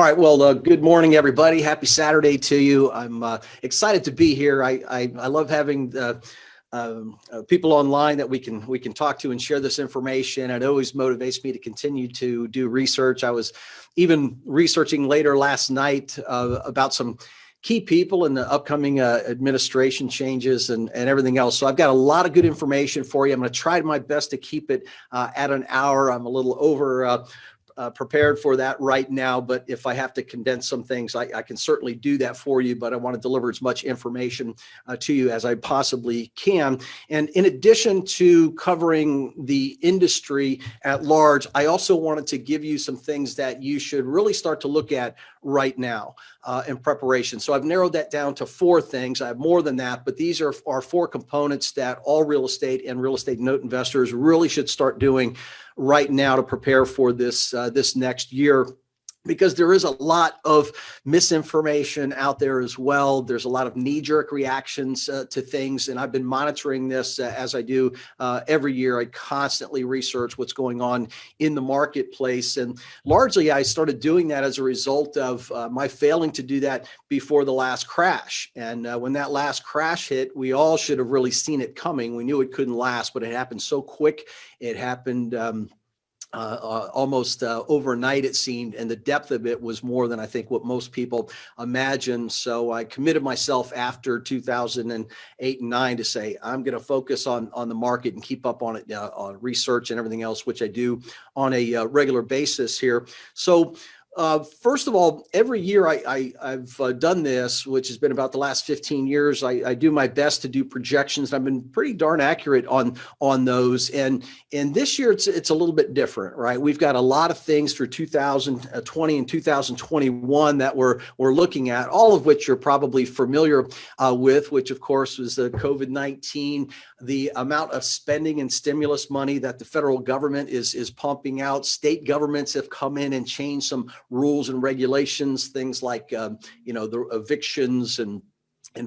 All right. Well, good morning, everybody. Happy Saturday to you. I'm excited to be here. I love having people online that we can talk to and share this information. It always motivates me to continue to do research. I was even researching later last night about some key people in the upcoming administration changes and everything else. So I've got a lot of good information for you. I'm going to try my best to keep it at an hour. I'm a little over prepared for that right now, but if I have to condense some things, I can certainly do that for you, but I want to deliver as much information to you as I possibly can. And in addition to covering the industry at large, I also wanted to give you some things that you should really start to look at right now in preparation. So I've narrowed that down to 4 things. I have more than that, but these are 4 components that all real estate and real estate note investors really should start doing right now to prepare for this next year, because there is a lot of misinformation out there as well. There's a lot of knee-jerk reactions to things, and I've been monitoring this as I do every year. I constantly research what's going on in the marketplace, and largely I started doing that as a result of my failing to do that before the last crash. And when that last crash hit, we all should have really seen it coming. We knew it couldn't last, but it happened so quick. It happened almost overnight, it seemed, and the depth of it was more than I think what most people imagine. So I committed myself after 2008 and 9 to say, I'm going to focus on the market and keep up on it, on research and everything else, which I do on a regular basis here. So first of all, every year I've done this, which has been about the last 15 years. I do my best to do projections. I've been pretty darn accurate on those. And this year it's a little bit different, right? We've got a lot of things through 2020 and 2021 that we're looking at, all of which you're probably familiar with, which of course was the COVID-19, the amount of spending and stimulus money that the federal government is pumping out. State governments have come in and changed some rules and regulations, things like, the evictions and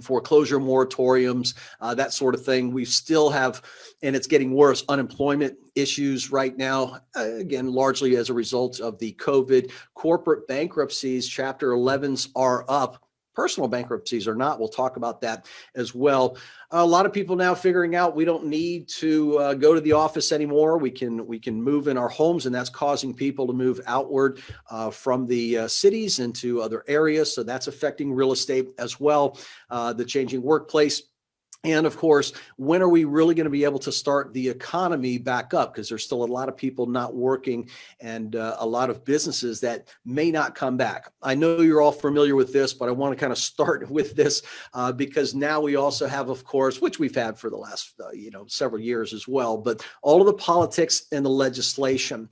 foreclosure moratoriums, that sort of thing. We still have, and it's getting worse, unemployment issues right now, again, largely as a result of the COVID. Corporate bankruptcies, Chapter 11s are up. Personal bankruptcies are not. We'll talk about that as well. A lot of people now figuring out we don't need to go to the office anymore. We can move in our homes, and that's causing people to move outward from the cities into other areas. So that's affecting real estate as well. The changing workplace. And of course, when are we really going to be able to start the economy back up? Because there's still a lot of people not working and a lot of businesses that may not come back. I know you're all familiar with this, but I want to kind of start with this because now we also have, of course, which we've had for the last several years as well, but all of the politics and the legislation.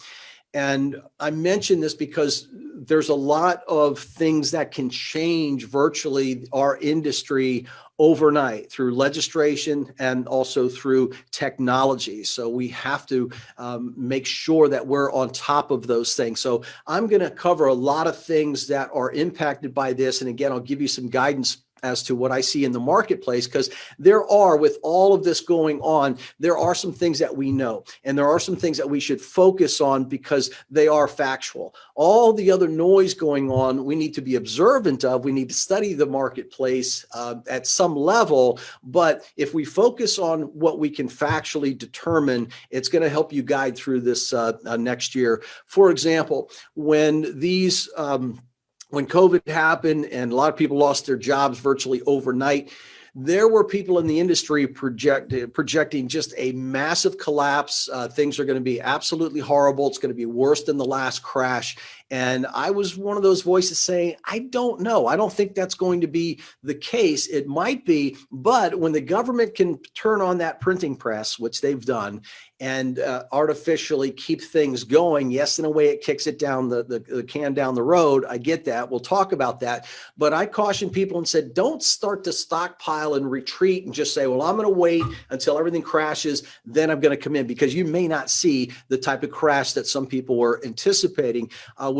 And I mention this because there's a lot of things that can change virtually our industry overnight through legislation and also through technology. So we have to make sure that we're on top of those things. So I'm going to cover a lot of things that are impacted by this. And again, I'll give you some guidance as to what I see in the marketplace, because there are, with all of this going on, there are some things that we know, and there are some things that we should focus on because they are factual. All the other noise going on, we need to be observant of. We need to study the marketplace at some level, but if we focus on what we can factually determine, it's going to help you guide through this next year. For example, when COVID happened and a lot of people lost their jobs virtually overnight, there were people in the industry projecting just a massive collapse. Things are going to be absolutely horrible. It's going to be worse than the last crash. And I was one of those voices saying, I don't know. I don't think that's going to be the case. It might be, but when the government can turn on that printing press, which they've done, and artificially keep things going, yes, in a way it kicks it down the can down the road. I get that. We'll talk about that. But I cautioned people and said, don't start to stockpile and retreat and just say, well, I'm going to wait until everything crashes, then I'm going to come in, because you may not see the type of crash that some people were anticipating.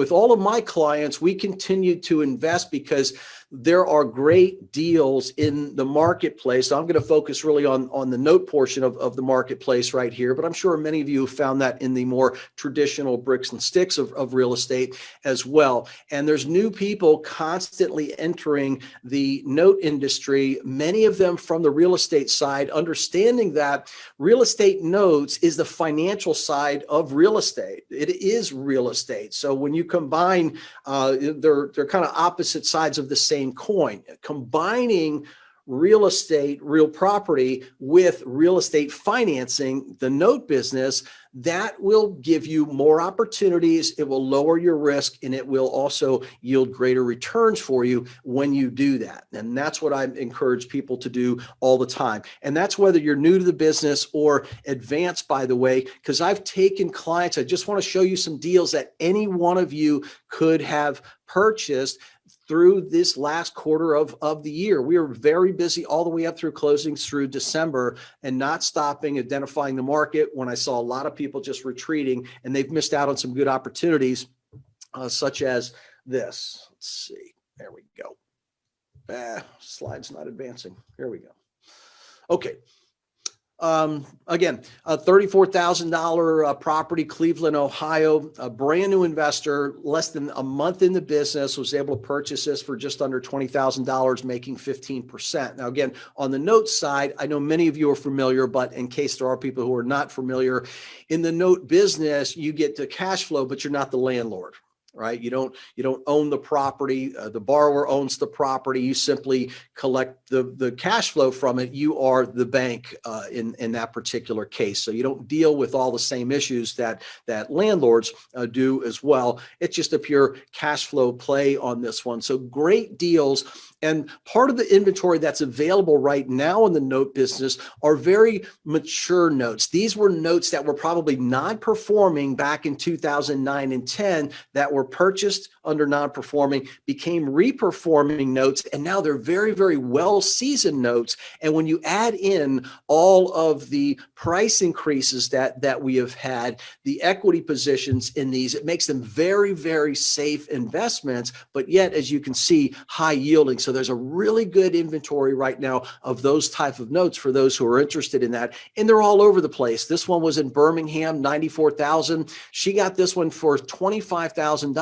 With all of my clients, we continue to invest because there are great deals in the marketplace. So I'm going to focus really on the note portion of the marketplace right here, but I'm sure many of you have found that in the more traditional bricks and sticks of real estate as well. And there's new people constantly entering the note industry, many of them from the real estate side, understanding that real estate notes is the financial side of real estate. It is real estate. So when you combine, they're kind of opposite sides of the same coin. Combining real estate, real property with real estate financing, the note business, that will give you more opportunities. It will lower your risk, and it will also yield greater returns for you when you do that. And that's what I encourage people to do all the time. And that's whether you're new to the business or advanced, by the way, because I've taken clients. I just want to show you some deals that any one of you could have purchased through this last quarter of the year. We were very busy all the way up through closings through December and not stopping, identifying the market when I saw a lot of people just retreating, and they've missed out on some good opportunities, such as this. Let's see. There we go. Slide's not advancing. Here we go. Okay. Again, a $34,000 property, Cleveland, Ohio, a brand new investor, less than a month in the business, was able to purchase this for just under $20,000, making 15%. Now, again, on the note side, I know many of you are familiar, but in case there are people who are not familiar, in the note business, you get the cash flow, but you're not the landlord. Right? You don't own the property. The borrower owns the property. You simply collect the cash flow from it. You are the bank in that particular case. So you don't deal with all the same issues that landlords do as well. It's just a pure cash flow play on this one. So great deals. And part of the inventory that's available right now in the note business are very mature notes. These were notes that were probably non-performing back in 2009 and 10 that were purchased under non-performing, became reperforming notes, and now they're very, very well-seasoned notes. And when you add in all of the price increases that we have had, the equity positions in these, it makes them very, very safe investments, but yet, as you can see, high yielding. So there's a really good inventory right now of those type of notes for those who are interested in that. And they're all over the place. This one was in Birmingham, $94,000. She got this one for $25,000.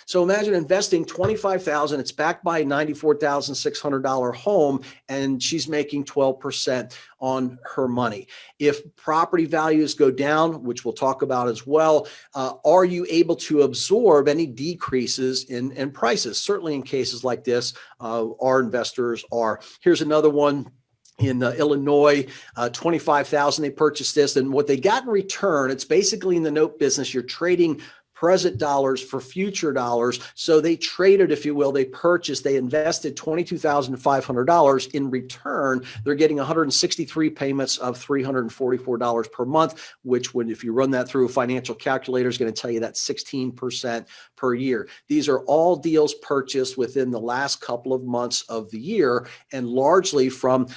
So imagine investing $25,000. It's backed by a $94,600 home, and she's making 12% on her money. If property values go down, which we'll talk about as well, are you able to absorb any decreases in prices? Certainly in cases like this, our investors are. Here's another one in Illinois, 25,000. They purchased this, and what they got in return, it's basically in the note business, you're trading present dollars for future dollars. So they traded, if you will, they purchased, they invested $22,500. In return, they're getting 163 payments of $344 per month, which if you run that through a financial calculator, is going to tell you that's 16% per year. These are all deals purchased within the last couple of months of the year, and largely from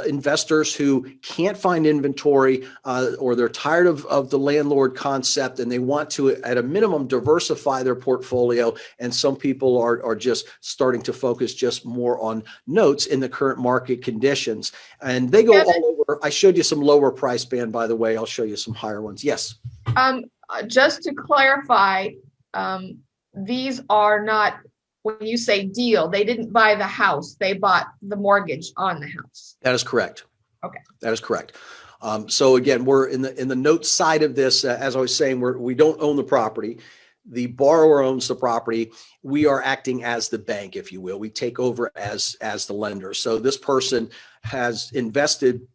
investors who can't find inventory, or they're tired of the landlord concept, and they want to, at a minimum, diversify their portfolio. And some people are just starting to focus just more on notes in the current market conditions. And they go all over. I showed you some lower price band, by the way. I'll show you some higher ones. Yes. Just to clarify, these are not, when you say deal, they didn't buy the house. They bought the mortgage on the house. That is correct. Okay. That is correct. So again, we're in the note side of this. As I was saying, we don't own the property. The borrower owns the property. We are acting as the bank, if you will. We take over as the lender. So this person has invested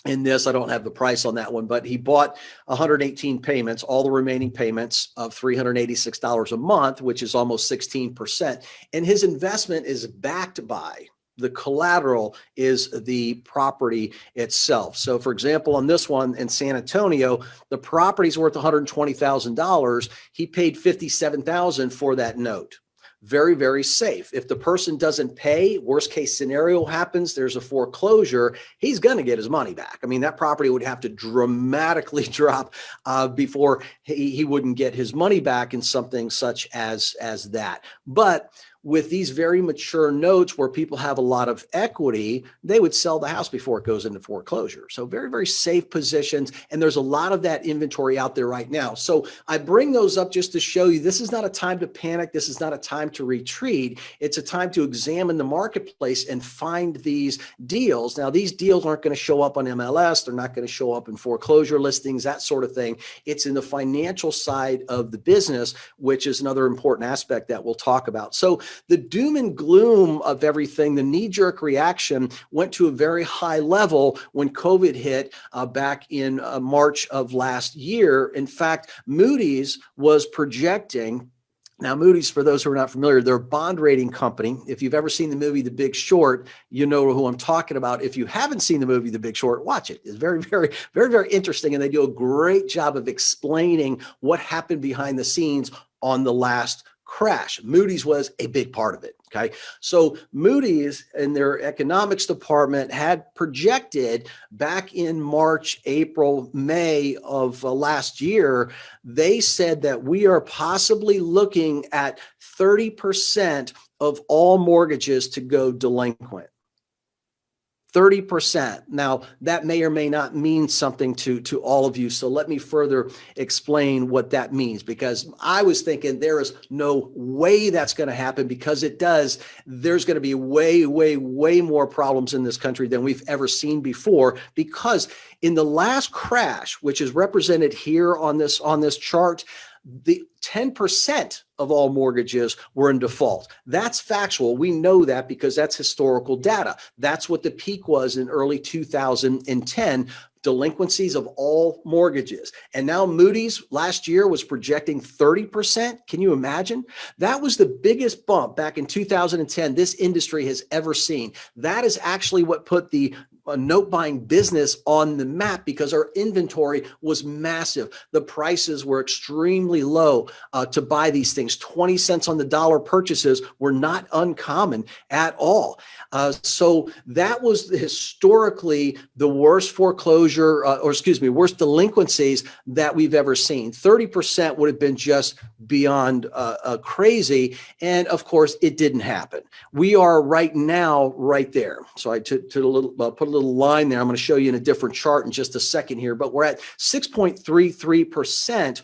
in this. I don't have the price on that one, but he bought 118 payments, all the remaining payments of $386 a month, which is almost 16%. And his investment is backed by, the collateral is the property itself. So for example, on this one in San Antonio, the property's worth $120,000. He paid $57,000 for that note. Very, very safe. If the person doesn't pay, worst case scenario happens, there's a foreclosure, he's going to get his money back. I mean, that property would have to dramatically drop before he wouldn't get his money back in something such as that. But with these very mature notes where people have a lot of equity, they would sell the house before it goes into foreclosure. So very, very safe positions. And there's a lot of that inventory out there right now. So I bring those up just to show you this is not a time to panic. This is not a time to retreat. It's a time to examine the marketplace and find these deals. Now, these deals aren't going to show up on MLS. They're not going to show up in foreclosure listings, that sort of thing. It's in the financial side of the business, which is another important aspect that we'll talk about. So the doom and gloom of everything, the knee-jerk reaction went to a very high level when COVID hit back in March of last year. In fact, Moody's was projecting. Now, Moody's, for those who are not familiar, they're a bond rating company. If you've ever seen the movie The Big Short, you know who I'm talking about. If you haven't seen the movie The Big Short, watch it. It's very, very, very, very interesting. And they do a great job of explaining what happened behind the scenes on the last crash. Moody's was a big part of it. Okay. So Moody's and their economics department had projected back in March, April, May of last year, they said that we are possibly looking at 30% of all mortgages to go delinquent. 30%. Now, that may or may not mean something to all of you. So let me further explain what that means, because I was thinking there is no way that's going to happen, because it does. There's going to be way, way, way more problems in this country than we've ever seen before, because in the last crash, which is represented here on this chart, the 10% of all mortgages were in default. That's factual. We know that because that's historical data. That's what the peak was in early 2010, delinquencies of all mortgages. And now Moody's last year was projecting 30%. Can you imagine? That was the biggest bump back in 2010 this industry has ever seen. That is actually what put the note buying business on the map, because our inventory was massive. The prices were extremely low to buy these things. 20 cents on the dollar purchases were not uncommon at all. So that was historically the worst foreclosure, worst delinquencies that we've ever seen. 30% would have been just beyond crazy. And of course, it didn't happen. We are right now right there. So I put a little line there. I'm going to show you in a different chart in just a second here, but we're at 6.33%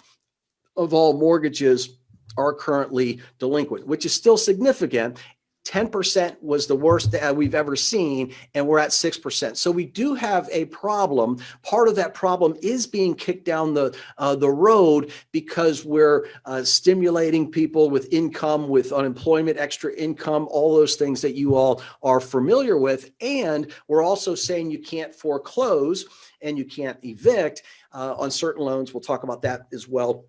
of all mortgages are currently delinquent, which is still significant. 10% was the worst that we've ever seen, and we're at 6%. So we do have a problem. Part of that problem is being kicked down the road because we're stimulating people with income, with unemployment, extra income, all those things that you all are familiar with. And we're also saying you can't foreclose and you can't evict on certain loans. We'll talk about that as well.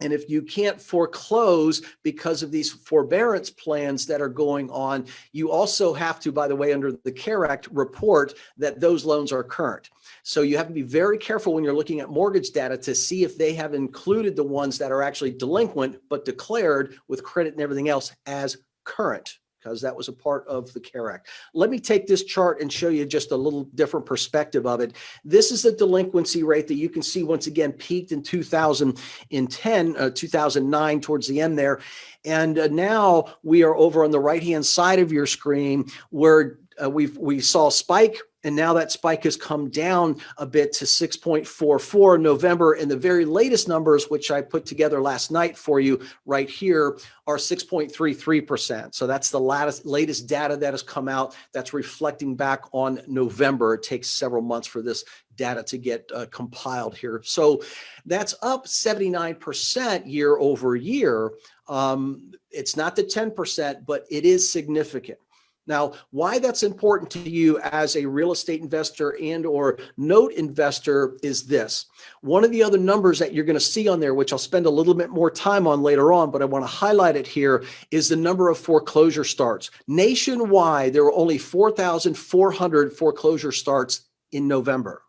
And if you can't foreclose because of these forbearance plans that are going on, you also have to, by the way, under the CARE Act, report that those loans are current. So you have to be very careful when you're looking at mortgage data to see if they have included the ones that are actually delinquent, but declared with credit and everything else as current, because that was a part of the CARE Act. Let me take this chart and show you just a little different perspective of it. This is the delinquency rate that you can see once again peaked in 2010, 2009 towards the end there. And now we are over on the right-hand side of your screen where we saw a spike, and now that spike has come down a bit to 6.44 in November. And the very latest numbers, which I put together last night for you right here, are 6.33%. So that's the latest data that has come out that's reflecting back on November. It takes several months for this data to get compiled here. So that's up 79% year over year. It's not the 10%, but it is significant. Now, why that's important to you as a real estate investor and or note investor is this. One of the other numbers that you're going to see on there, which I'll spend a little bit more time on later on, but I want to highlight it here, is the number of foreclosure starts. Nationwide, there were only 4,400 foreclosure starts in November.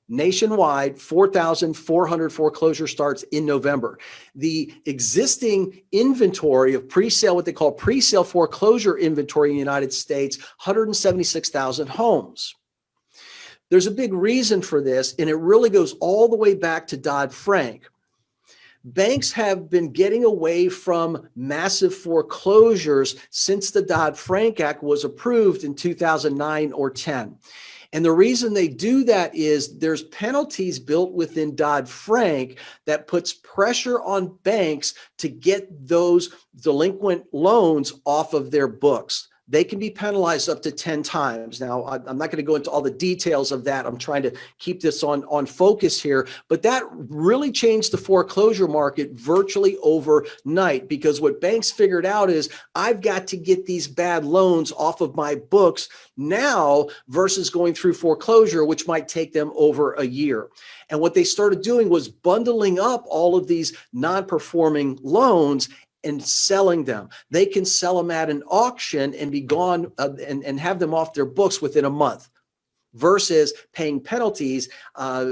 Nationwide, 4,400 foreclosure starts in November. The existing inventory of pre-sale, what they call pre-sale foreclosure inventory in the United States, 176,000 homes. There's a big reason for this, and it really goes all the way back to Dodd-Frank. banks have been getting away from massive foreclosures since the Dodd-Frank Act was approved in 2009 or 10. And the reason they do that is there's penalties built within Dodd-Frank that puts pressure on banks to get those delinquent loans off of their books. They can be penalized up to 10 times. Now, I'm not going to go into all the details of that. I'm trying to keep this on focus here, but that really changed the foreclosure market virtually overnight, because what banks figured out is I've got to get these bad loans off of my books now versus going through foreclosure, which might take them over a year. And what they started doing was bundling up all of these non-performing loans and selling them. They can sell them at an auction and be gone and have them off their books within a month, versus paying penalties,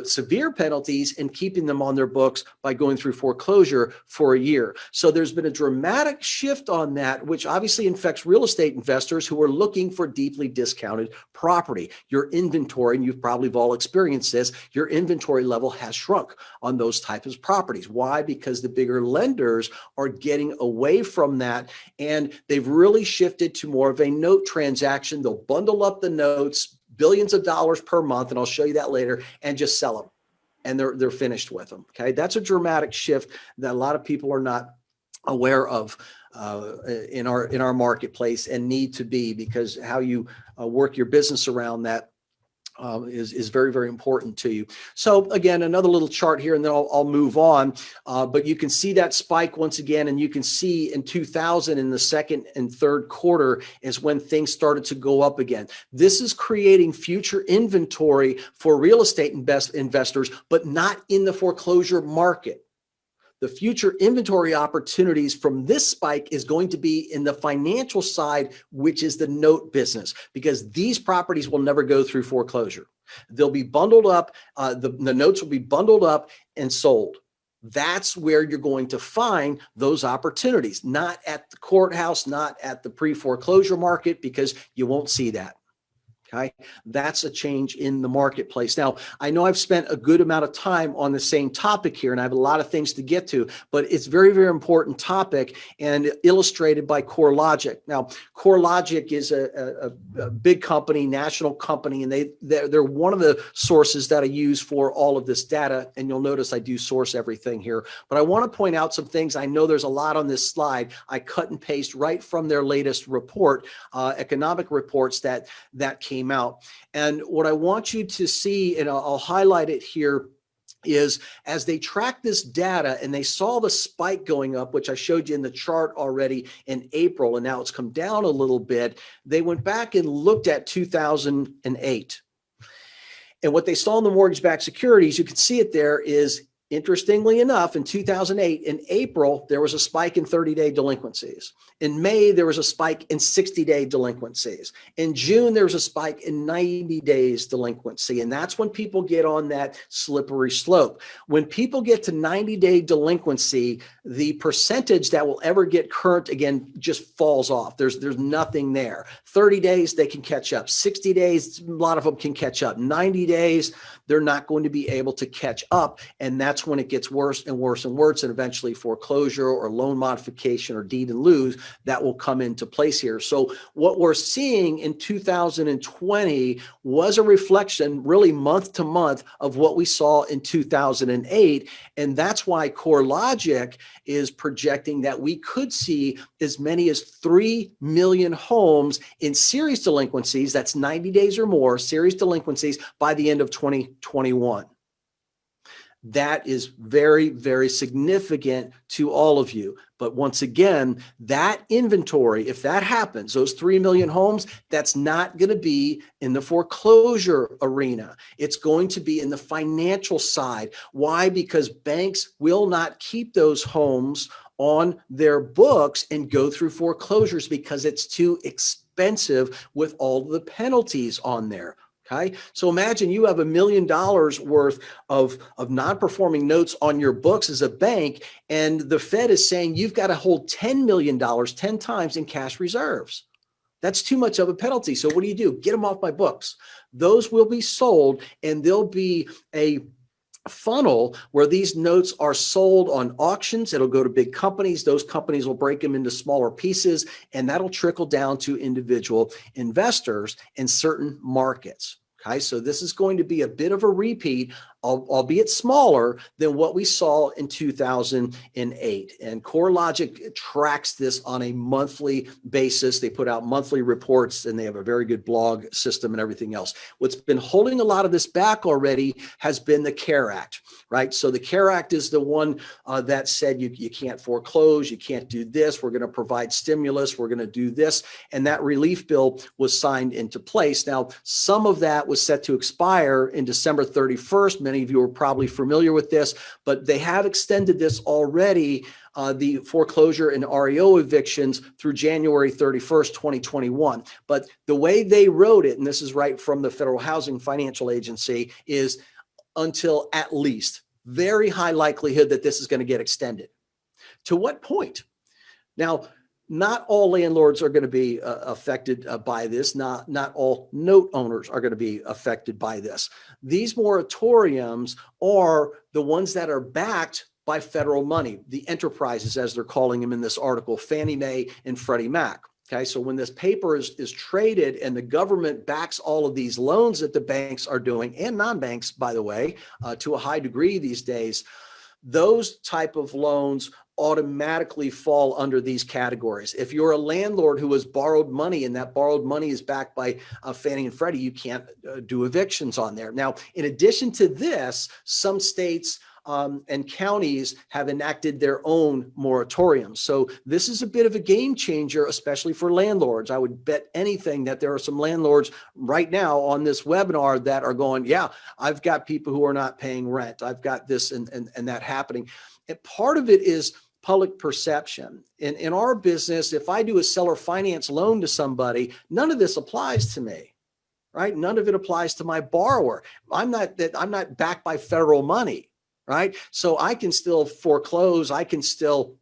severe penalties, and keeping them on their books by going through foreclosure for a year. So there's been a dramatic shift on that, which obviously affects real estate investors who are looking for deeply discounted property. Your inventory, and you've probably all experienced this, your inventory level has shrunk on those types of properties. Why? Because the bigger lenders are getting away from that, and they've really shifted to more of a note transaction. They'll bundle up the notes, billions of dollars per month, and I'll show you that later, and just sell them, and they're finished with them. Okay, that's a dramatic shift that a lot of people are not aware of in our marketplace, and need to be, because how you work your business around that is very, very important to you. So again, another little chart here, and then I'll move on. But you can see that spike once again, and you can see in 2000, in the second and third quarter, is when things started to go up again. This is creating future inventory for real estate investors, but not in the foreclosure market. The future inventory opportunities from this spike is going to be in the financial side, which is the note business, because these properties will never go through foreclosure. They'll be bundled up. The notes will be bundled up and sold. That's where you're going to find those opportunities, not at the courthouse, not at the pre-foreclosure market, because you won't see that. Okay, that's a change in the marketplace. Now, I know I've spent a good amount of time on the same topic here, and I have a lot of things to get to, but it's very, very important topic, and illustrated by CoreLogic. Now, CoreLogic is a big company, national company, and they're one of the sources that I use for all of this data. And you'll notice I do source everything here, but I want to point out some things. I know there's a lot on this slide. I cut and paste right from their latest report, economic reports that came out. And what I want you to see, and I'll highlight it here, is as they track this data and they saw the spike going up, which I showed you in the chart already in April, and now it's come down a little bit, they went back and looked at 2008. And what they saw in the mortgage-backed securities, you can see it there, is, interestingly enough, in 2008, in April, there was a spike in 30-day delinquencies. In May, there was a spike in 60-day delinquencies. In June, there was a spike in 90 days delinquency. And that's when people get on that slippery slope. When people get to 90-day delinquency, the percentage that will ever get current again just falls off. There's nothing there. 30 days, they can catch up. 60 days, a lot of them can catch up. 90 days, they're not going to be able to catch up. And that's when it gets worse and worse and worse. And eventually foreclosure or loan modification or deed in lieu, that will come into place here. So what we're seeing in 2020 was a reflection, really month to month, of what we saw in 2008. And that's why CoreLogic is projecting that we could see as many as 3 million homes in serious delinquencies, that's 90 days or more, serious delinquencies, by the end of 2021. That is very, very significant to all of you. But once again, that inventory, if that happens, those 3 million homes, that's not going to be in the foreclosure arena. It's going to be in the financial side. Why? Because banks will not keep those homes on their books and go through foreclosures, because it's too expensive with all the penalties on there. Okay, so imagine you have $1 million worth of non-performing notes on your books as a bank, and the Fed is saying you've got to hold $10 million 10 times in cash reserves. That's too much of a penalty. So what do? Get them off my books. Those will be sold, and there'll be a funnel where these notes are sold on auctions. It'll go to big companies. Those companies will break them into smaller pieces, and that'll trickle down to individual investors in certain markets. Okay, so this is going to be a bit of a repeat, albeit smaller than what we saw in 2008. And CoreLogic tracks this on a monthly basis. They put out monthly reports, and they have a very good blog system and everything else. What's been holding a lot of this back already has been the CARE Act, right? So the CARE Act is the one that said you can't foreclose, you can't do this, we're going to provide stimulus, we're going to do this. And that relief bill was signed into place. Now, some of that was set to expire in December 31st. Many of you are probably familiar with this, but they have extended this already, the foreclosure and REO evictions through January 31st, 2021. But the way they wrote it, and this is right from the Federal Housing Financial Agency, is until at least, very high likelihood that this is going to get extended. To what point? Now, not all landlords are going to be affected by this. Not all note owners are going to be affected by this. These moratoriums are the ones that are backed by federal money, the enterprises, as they're calling them in this article, Fannie Mae and Freddie Mac. Okay, so when this paper is traded and the government backs all of these loans that the banks are doing, and non-banks, by the way, to a high degree these days, those type of loans automatically fall under these categories. If you're a landlord who has borrowed money and that borrowed money is backed by Fannie and Freddie, you can't do evictions on there. Now, in addition to this, some states and counties have enacted their own moratoriums. So this is a bit of a game changer, especially for landlords. I would bet anything that there are some landlords right now on this webinar that are going, yeah, I've got people who are not paying rent. I've got this and that happening. And part of it is public perception. In our business, if I do a seller finance loan to somebody, none of this applies to me. Right? None of it applies to my borrower. I'm not backed by federal money. Right? So I can still foreclose, I can still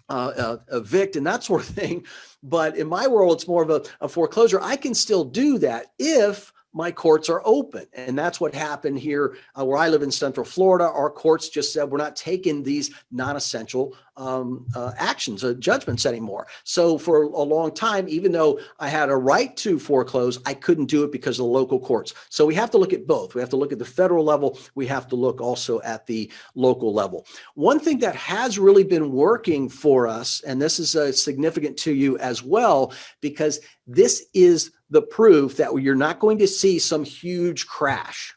evict and that sort of thing. But in my world, it's more of a foreclosure. I can still do that if my courts are open. And that's what happened here where I live in Central Florida. Our courts just said, we're not taking these non-essential actions, judgments anymore. So for a long time, even though I had a right to foreclose, I couldn't do it because of the local courts. So we have to look at both. We have to look at the federal level. We have to look also at the local level. One thing that has really been working for us, and this is significant to you as well, because this is the proof that you're not going to see some huge crash.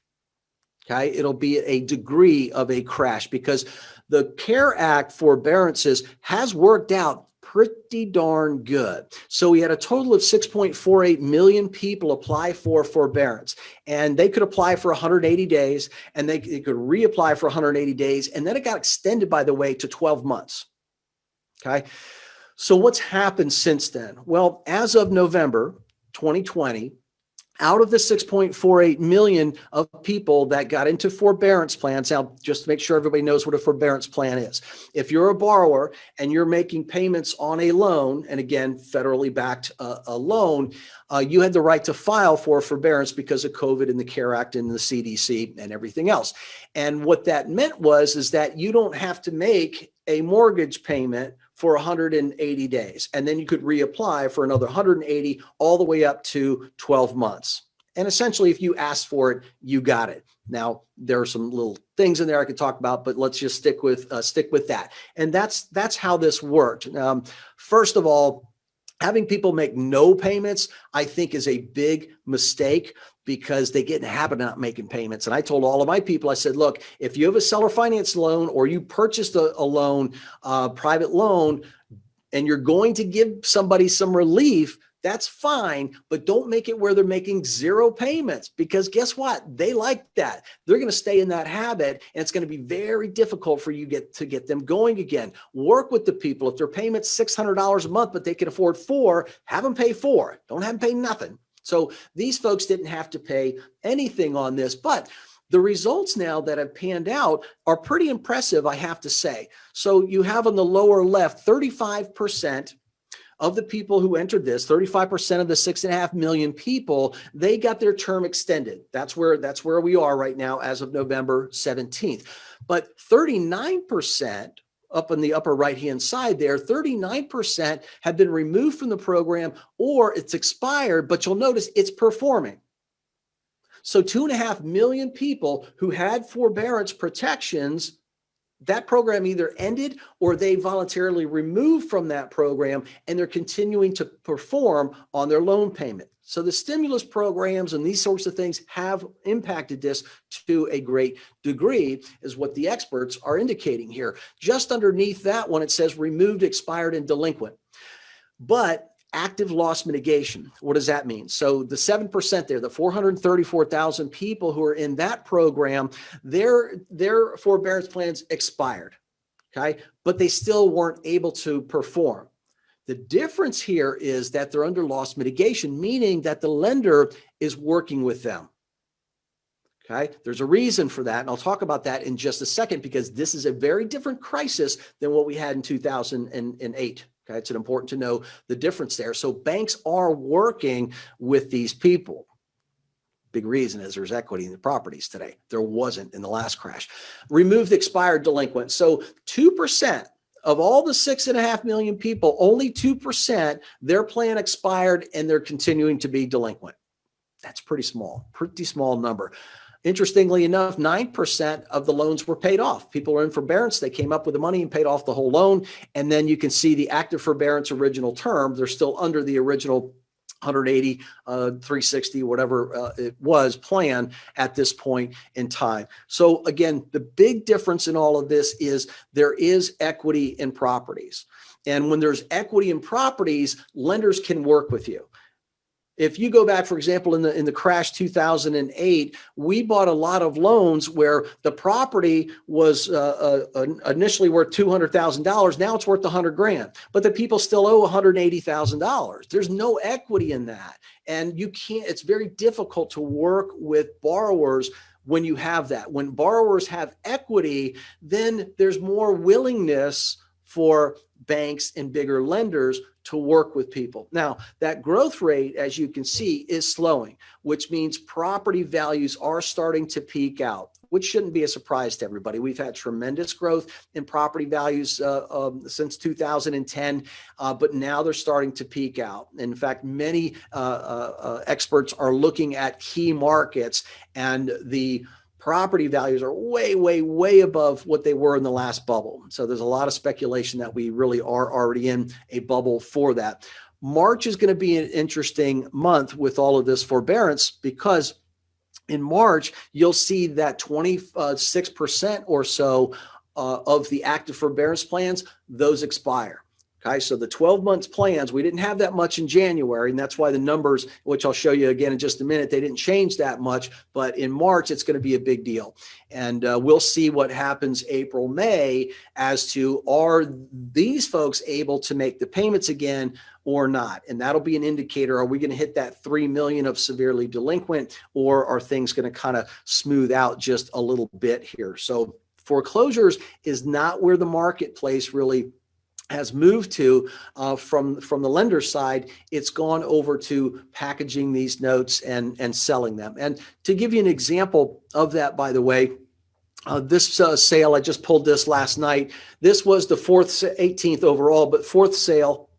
Okay, it'll be a degree of a crash because the CARE Act forbearances has worked out pretty darn good. So we had a total of 6.48 million people apply for forbearance, and they could apply for 180 days, and they could reapply for 180 days, and then it got extended, by the way, to 12 months. Okay, so what's happened since then? Well, as of November 2020, out of the 6.48 million of people that got into forbearance plans, now just to make sure everybody knows what a forbearance plan is. If you're a borrower and you're making payments on a loan, and again, federally backed a loan, you had the right to file for forbearance because of COVID and the CARE Act and the CDC and everything else. And what that meant is that you don't have to make a mortgage payment for 180 days. And then you could reapply for another 180 all the way up to 12 months. And essentially, if you asked for it, you got it. Now, there are some little things in there I could talk about, but let's just stick with that. And that's how this worked. First of all, having people make no payments, I think, is a big mistake because they get in the habit of not making payments. And I told all of my people, I said, look, if you have a seller finance loan or you purchased a loan, private loan, and you're going to give somebody some relief, that's fine, but don't make it where they're making zero payments, because guess what? They like that. They're going to stay in that habit, and it's going to be very difficult for you to get them going again. Work with the people. If their payment's $600 a month, but they can afford $4, have them pay $4. Don't have them pay nothing. So these folks didn't have to pay anything on this, but the results now that have panned out are pretty impressive, I have to say. So you have on the lower left, 35% of the people who entered this, 35% of the 6.5 million people, they got their term extended. That's where we are right now as of November 17th. But 39%, up in the upper right-hand side there, 39% have been removed from the program or it's expired, but you'll notice it's performing. So 2.5 million people who had forbearance protections, that program either ended or they voluntarily removed from that program and they're continuing to perform on their loan payment. So the stimulus programs and these sorts of things have impacted this to a great degree, is what the experts are indicating here. Just underneath that one, it says removed, expired, and delinquent. But active loss mitigation, what does that mean? So the 7% there, the 434,000 people who are in that program, their forbearance plans expired, okay? But they still weren't able to perform. The difference here is that they're under loss mitigation, meaning that the lender is working with them. Okay, there's a reason for that, and I'll talk about that in just a second, because this is a very different crisis than what we had in 2008. Okay, it's important to know the difference there. So banks are working with these people. Big reason is there's equity in the properties today. There wasn't in the last crash. Removed, expired, delinquent. So 2%. Of all the 6.5 million people, only 2%, their plan expired and they're continuing to be delinquent. That's pretty small number. Interestingly enough, 9% of the loans were paid off. People are in forbearance. They came up with the money and paid off the whole loan. And then you can see the active forbearance original term. They're still under the original 180, 360, whatever it was plan at this point in time. So again, the big difference in all of this is there is equity in properties. And when there's equity in properties, lenders can work with you. If you go back, for example, in the crash 2008, we bought a lot of loans where the property was initially worth $200,000. Now it's worth $100,000, but the people still owe $180,000. There's no equity in that, and you can't. It's very difficult to work with borrowers when you have that. When borrowers have equity, then there's more willingness for banks and bigger lenders to work with people. Now, that growth rate, as you can see, is slowing, which means property values are starting to peak out, which shouldn't be a surprise to everybody. We've had tremendous growth in property values since 2010, but now they're starting to peak out. In fact, many experts are looking at key markets, and the property values are way, way, way above what they were in the last bubble. So there's a lot of speculation that we really are already in a bubble for that. March is going to be an interesting month with all of this forbearance, because in March, you'll see that 26% or so of the active forbearance plans, those expire. Okay, so the 12 months plans, we didn't have that much in January, and that's why the numbers, which I'll show you again in just a minute, they didn't change that much. But in March, it's going to be a big deal. And we'll see what happens April, May as to, are these folks able to make the payments again or not? And that'll be an indicator. Are we going to hit that 3 million of severely delinquent, or are things going to kind of smooth out just a little bit here? So foreclosures is not where the marketplace really has moved to from the lender side. It's gone over to packaging these notes and selling them. And to give you an example of that, by the way, this sale, I just pulled this last night. This was the 18th overall, but fourth sale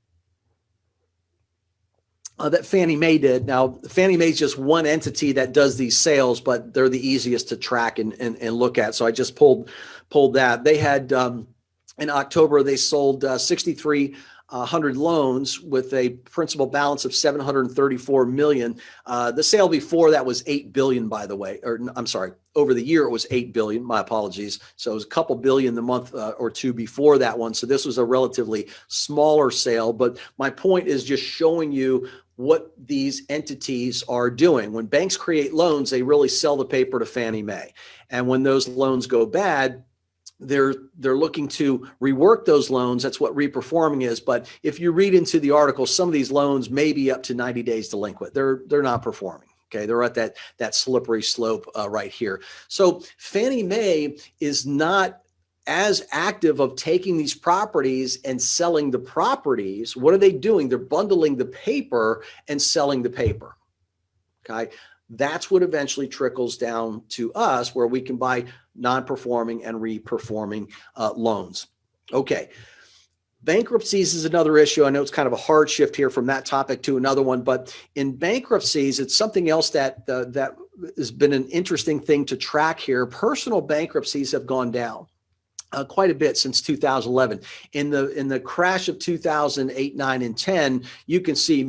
that Fannie Mae did. Now, Fannie Mae is just one entity that does these sales, but they're the easiest to track and look at. So I just pulled that. They had in October, they sold 6,300 loans with a principal balance of 734 million. The sale before that was 8 billion, by the way, or I'm sorry, over the year it was 8 billion. My apologies. So it was a couple billion the month or two before that one. So this was a relatively smaller sale. But my point is just showing you what these entities are doing. When banks create loans, they really sell the paper to Fannie Mae. And when those loans go bad, they're looking to rework those loans. That's what reperforming is. But if you read into the article, some of these loans may be up to 90 days delinquent. They're not performing. Okay, they're at that slippery slope right here. So Fannie Mae is not as active of taking these properties and selling the properties. What are they doing? They're bundling the paper and selling the paper. Okay. That's what eventually trickles down to us, where we can buy non-performing and re-performing loans. Okay. Bankruptcies is another issue. I know it's kind of a hard shift here from that topic to another one, but in bankruptcies, it's something else that that has been an interesting thing to track here. Personal bankruptcies have gone down quite a bit since 2011. In the crash of 2008, 9, and 10, you can see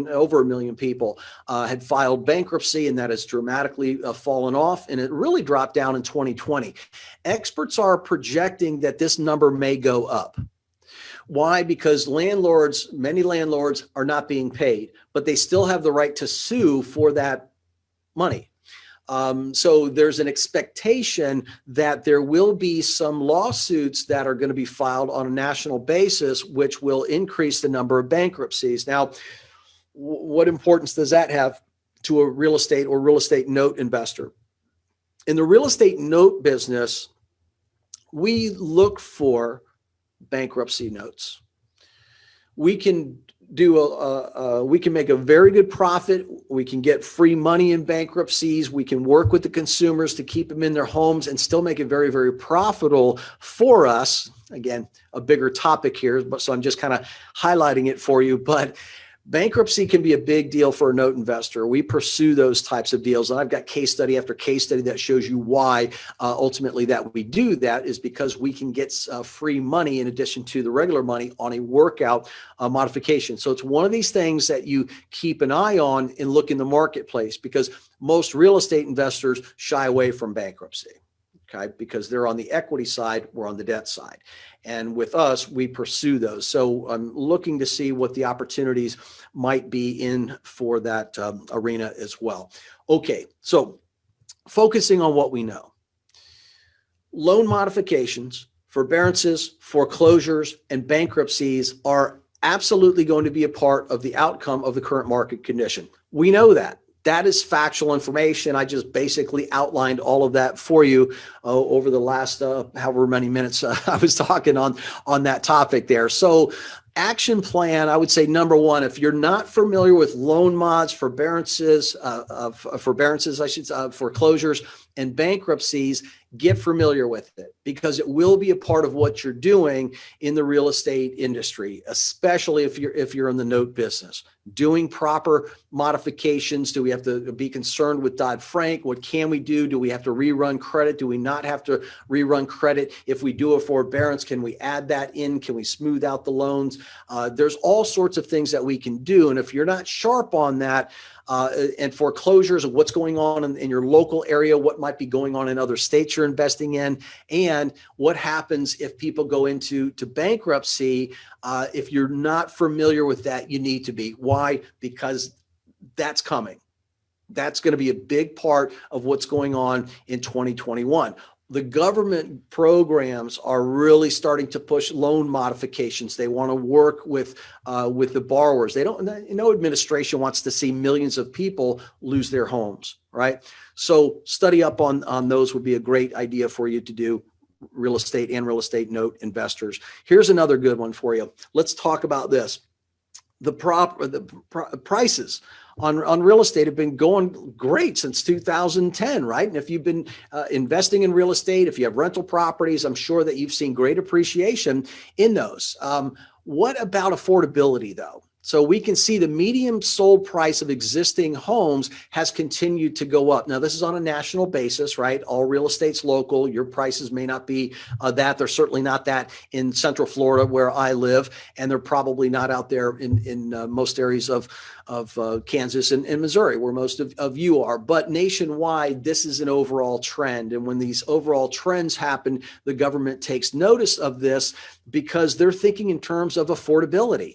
over a million people had filed bankruptcy, and that has dramatically fallen off, and it really dropped down in 2020. Experts are projecting that this number may go up. Why? Because many landlords are not being paid, but they still have the right to sue for that money. So there's an expectation that there will be some lawsuits that are going to be filed on a national basis, which will increase the number of bankruptcies. Now, what importance does that have to a real estate or real estate note investor? In the real estate note business, we look for bankruptcy notes. We can we can make a very good profit. We can get free money in bankruptcies. We can work with the consumers to keep them in their homes and still make it very, very profitable for us. Again, a bigger topic here, but so I'm just kind of highlighting it for you. But bankruptcy can be a big deal for a note investor. We pursue those types of deals. And I've got case study after case study that shows you why ultimately that we do that is because we can get free money in addition to the regular money on a workout modification. So it's one of these things that you keep an eye on and look in the marketplace, because most real estate investors shy away from bankruptcy. Okay, because they're on the equity side, we're on the debt side. And with us, we pursue those. So I'm looking to see what the opportunities might be in for that arena as well. Okay, so focusing on what we know. Loan modifications, forbearances, foreclosures, and bankruptcies are absolutely going to be a part of the outcome of the current market condition. We know that. That is factual information. I just basically outlined all of that for you over the last however many minutes I was talking on that topic there. So action plan, I would say number one, if you're not familiar with loan mods, forbearances, foreclosures, and bankruptcies, get familiar with it, because it will be a part of what you're doing in the real estate industry, especially if you're in the note business. Doing proper modifications. Do we have to be concerned with Dodd-Frank? What can we do? Do we have to rerun credit? Do we not have to rerun credit? If we do a forbearance, can we add that in? Can we smooth out the loans? There's all sorts of things that we can do. And if you're not sharp on that, and foreclosures of what's going on in your local area, what might be going on in other states you're investing in, and what happens if people go into bankruptcy. If you're not familiar with that, you need to be. Why? Because that's coming. That's going to be a big part of what's going on in 2021. The government programs are really starting to push loan modifications. They want to work with the borrowers. They don't. No administration wants to see millions of people lose their homes, right? So study up on those would be a great idea for you to do, real estate and real estate note investors. Here's another good one for you. Let's talk about this. The prices on real estate have been going great since 2010, right? And if you've been investing in real estate, if you have rental properties, I'm sure that you've seen great appreciation in those. What about affordability, though? So we can see the median sold price of existing homes has continued to go up. Now, this is on a national basis, right? All real estate's local. Your prices may not be that. They're certainly not that in Central Florida where I live, and they're probably not out there in most areas of Kansas and Missouri, where most of you are. But nationwide, this is an overall trend. And when these overall trends happen, the government takes notice of this because they're thinking in terms of affordability.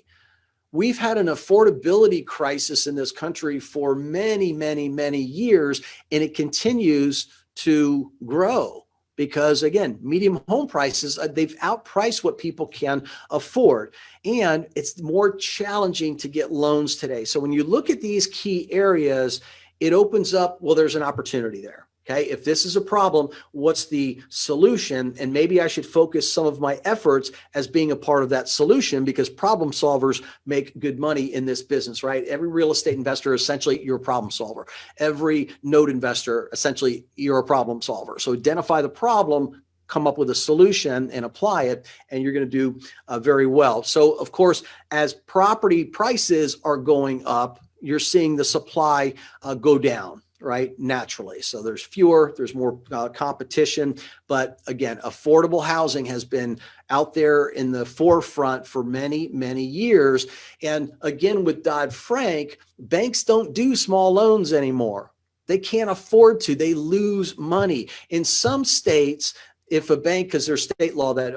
We've had an affordability crisis in this country for many, many, many years, and it continues to grow because, again, median home prices, they've outpriced what people can afford, and it's more challenging to get loans today. So when you look at these key areas, it opens up, well, there's an opportunity there. Okay, if this is a problem, what's the solution? And maybe I should focus some of my efforts as being a part of that solution, because problem solvers make good money in this business, right? Every real estate investor, essentially, you're a problem solver. Every note investor, essentially, you're a problem solver. So identify the problem, come up with a solution and apply it, and you're going to do very well. So, of course, as property prices are going up, you're seeing the supply go down, right? Naturally. So there's more competition. But again, affordable housing has been out there in the forefront for many, many years. And again, with Dodd-Frank, banks don't do small loans anymore. They can't afford to. They lose money. In some states, if a bank, because there's state law that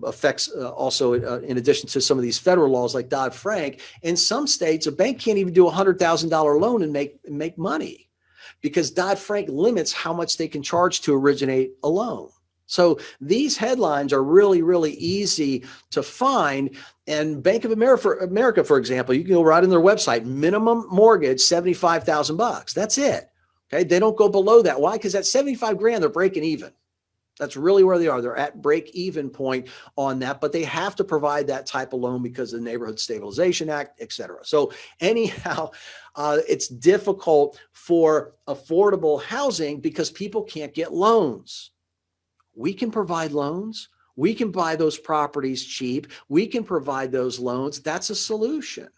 affects also in addition to some of these federal laws like Dodd-Frank, in some states, a bank can't even do a $100,000 loan and make money, because Dodd-Frank limits how much they can charge to originate a loan. So these headlines are really, really easy to find. And Bank of America, for example, you can go right on their website, minimum mortgage, $75,000. That's it. Okay. They don't go below that. Why? Because at 75 grand, they're breaking even. That's really where they are. They're at break-even point on that, but they have to provide that type of loan because of the Neighborhood Stabilization Act, et cetera. So anyhow, it's difficult for affordable housing because people can't get loans. We can provide loans. We can buy those properties cheap. We can provide those loans. That's a solution.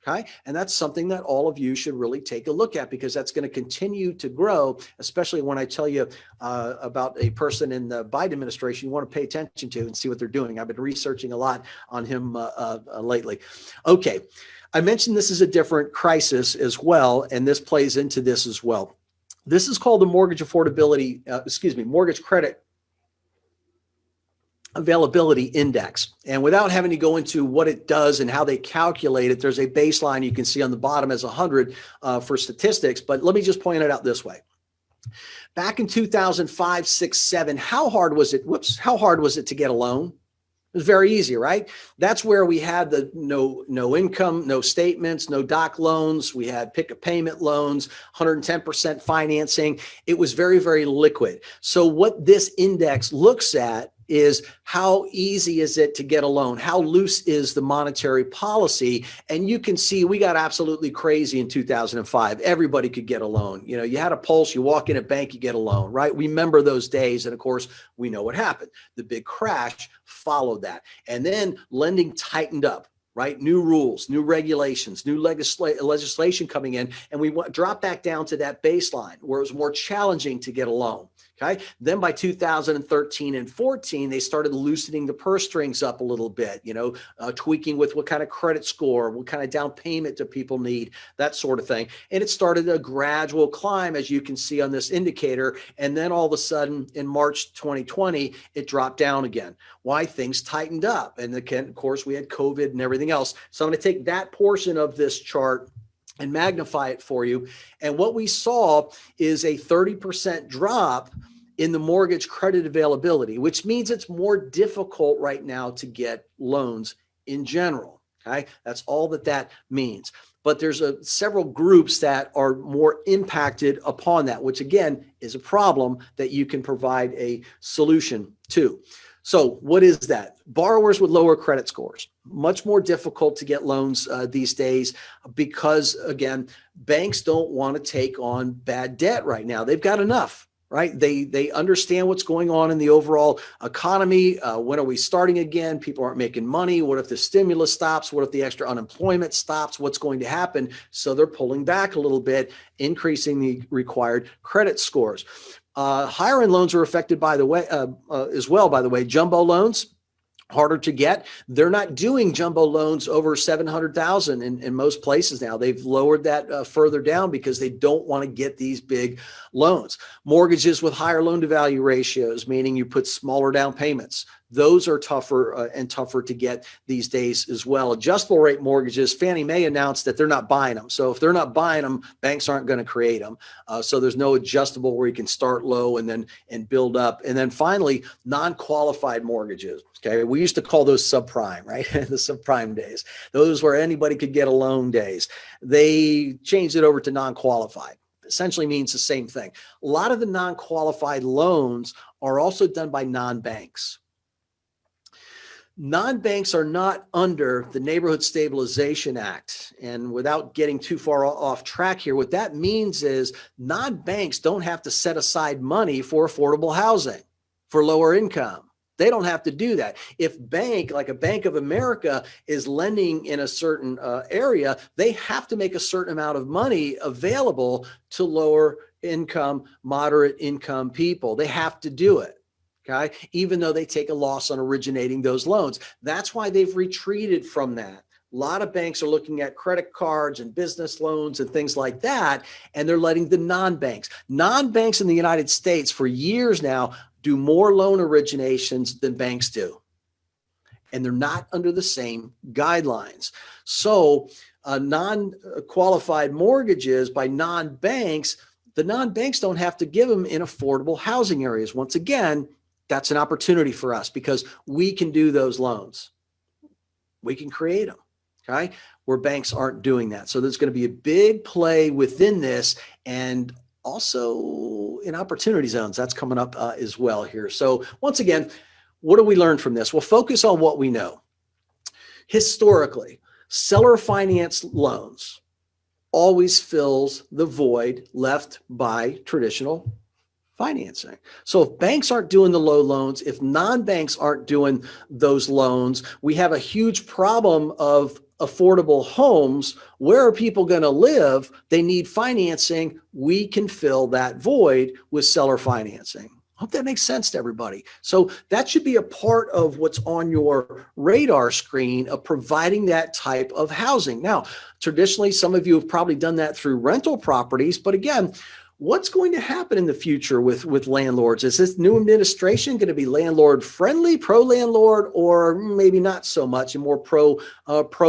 Okay. And that's something that all of you should really take a look at, because that's going to continue to grow, especially when I tell you about a person in the Biden administration you want to pay attention to and see what they're doing. I've been researching a lot on him lately. Okay. I mentioned this is a different crisis as well, and this plays into this as well. This is called the mortgage credit availability index. And without having to go into what it does and how they calculate it, there's a baseline you can see on the bottom as 100 for statistics. But let me just point it out this way. Back in 2005, 6, 7, how hard was it to get a loan? It was very easy, right? That's where we had the no income, no statements, no doc loans. We had pick a payment loans, 110% financing. It was very, very liquid. So what this index looks at is how easy is it to get a loan? How loose is the monetary policy? And you can see we got absolutely crazy in 2005. Everybody could get a loan. You know, you had a pulse, you walk in a bank, you get a loan, right? We remember those days. And of course, we know what happened. The big crash followed that. And then lending tightened up. Right? New rules, new regulations, new legislation coming in, and we drop back down to that baseline where it was more challenging to get a loan. Okay. Then by 2013 and 14, they started loosening the purse strings up a little bit, tweaking with what kind of credit score, what kind of down payment do people need, that sort of thing. And it started a gradual climb, as you can see on this indicator. And then all of a sudden in March 2020, it dropped down again. Why? Things tightened up. And again, of course, we had COVID and everything else. So I'm going to take that portion of this chart and magnify it for you. And what we saw is a 30% drop in the mortgage credit availability, which means it's more difficult right now to get loans in general. Okay, that's all that means. But there's several groups that are more impacted upon that, which again is a problem that you can provide a solution to. So what is that? Borrowers with lower credit scores, much more difficult to get loans these days because, again, banks don't want to take on bad debt right now. They've got enough, right? They understand what's going on in the overall economy. When are we starting again? People aren't making money. What if the stimulus stops? What if the extra unemployment stops? What's going to happen? So they're pulling back a little bit, increasing the required credit scores. Higher end loans are affected as well, by the way. Jumbo loans, harder to get. They're not doing jumbo loans over 700,000 in most places now. They've lowered that further down because they don't want to get these big loans. Mortgages with higher loan to value ratios, meaning you put smaller down payments. Those are tougher and tougher to get these days as well. Adjustable rate mortgages, Fannie Mae announced that they're not buying them. So if they're not buying them, banks aren't going to create them. So there's no adjustable where you can start low and build up. And then finally, non-qualified mortgages. Okay, we used to call those subprime, right? The subprime days. Those where anybody could get a loan days. They changed it over to non-qualified. essentially means the same thing. A lot of the non-qualified loans are also done by non-banks. Non-banks are not under the Neighborhood Stabilization Act. And without getting too far off track here, what that means is non-banks don't have to set aside money for affordable housing for lower income. They don't have to do that. If bank, like a Bank of America, is lending in a certain area, they have to make a certain amount of money available to lower income, moderate income people. They have to do it. Okay, even though they take a loss on originating those loans. That's why they've retreated from that. A lot of banks are looking at credit cards and business loans and things like that, and they're letting the non-banks. Non-banks in the United States for years now do more loan originations than banks do. And they're not under the same guidelines. So non-qualified mortgages by non-banks, the non-banks don't have to give them in affordable housing areas. Once again, that's an opportunity for us because we can do those loans. We can create them, okay? Where banks aren't doing that. So there's going to be a big play within this, and also in opportunity zones. That's coming up as well here. So once again, what do we learn from this? We'll focus on what we know. Historically, seller finance loans always fills the void left by traditional financing. So if banks aren't doing the low loans, if non-banks aren't doing those loans, we have a huge problem of affordable homes. Where are people going to live? They need financing. We can fill that void with seller financing. Hope that makes sense to everybody. So that should be a part of what's on your radar screen of providing that type of housing. Now, traditionally, some of you have probably done that through rental properties, but again, what's going to happen in the future with landlords? Is this new administration going to be landlord friendly, pro landlord, or maybe not so much and more pro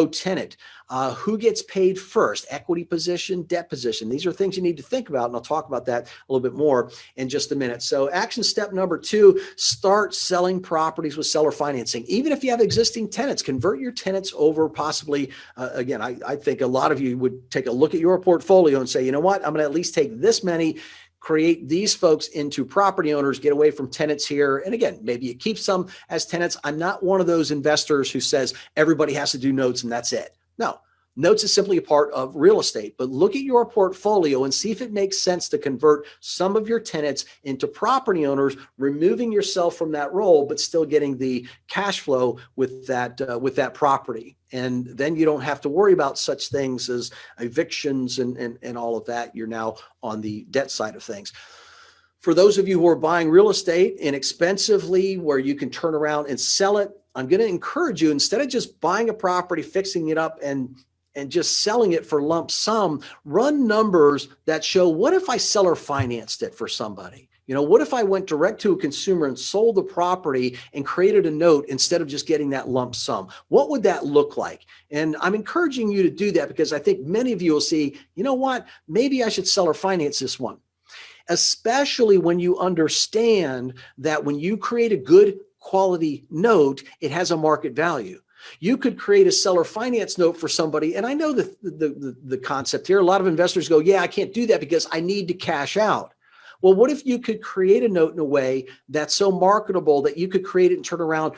tenant? Who gets paid first? Equity position, debt position. These are things you need to think about, and I'll talk about that a little bit more in just a minute. So action step number 2, start selling properties with seller financing. Even if you have existing tenants, convert your tenants over possibly. Again, I think a lot of you would take a look at your portfolio and say, you know what, I'm going to at least take this many, create these folks into property owners, get away from tenants here. And again, maybe you keep some as tenants. I'm not one of those investors who says everybody has to do notes and that's it. No, notes is simply a part of real estate, but look at your portfolio and see if it makes sense to convert some of your tenants into property owners, removing yourself from that role, but still getting the cash flow with that property. And then you don't have to worry about such things as evictions and all of that. You're now on the debt side of things. For those of you who are buying real estate inexpensively, where you can turn around and sell it, I'm going to encourage you, instead of just buying a property, fixing it up and just selling it for lump sum, run numbers that show, what if I seller financed it for somebody? You know, what if I went direct to a consumer and sold the property and created a note instead of just getting that lump sum? What would that look like? And I'm encouraging you to do that because I think many of you will see, you know what, maybe I should seller finance this one. Especially when you understand that when you create a good quality note, it has a market value. You could create a seller finance note for somebody. And I know the concept here. A lot of investors go, yeah, I can't do that because I need to cash out. Well, what if you could create a note in a way that's so marketable that you could create it and turn around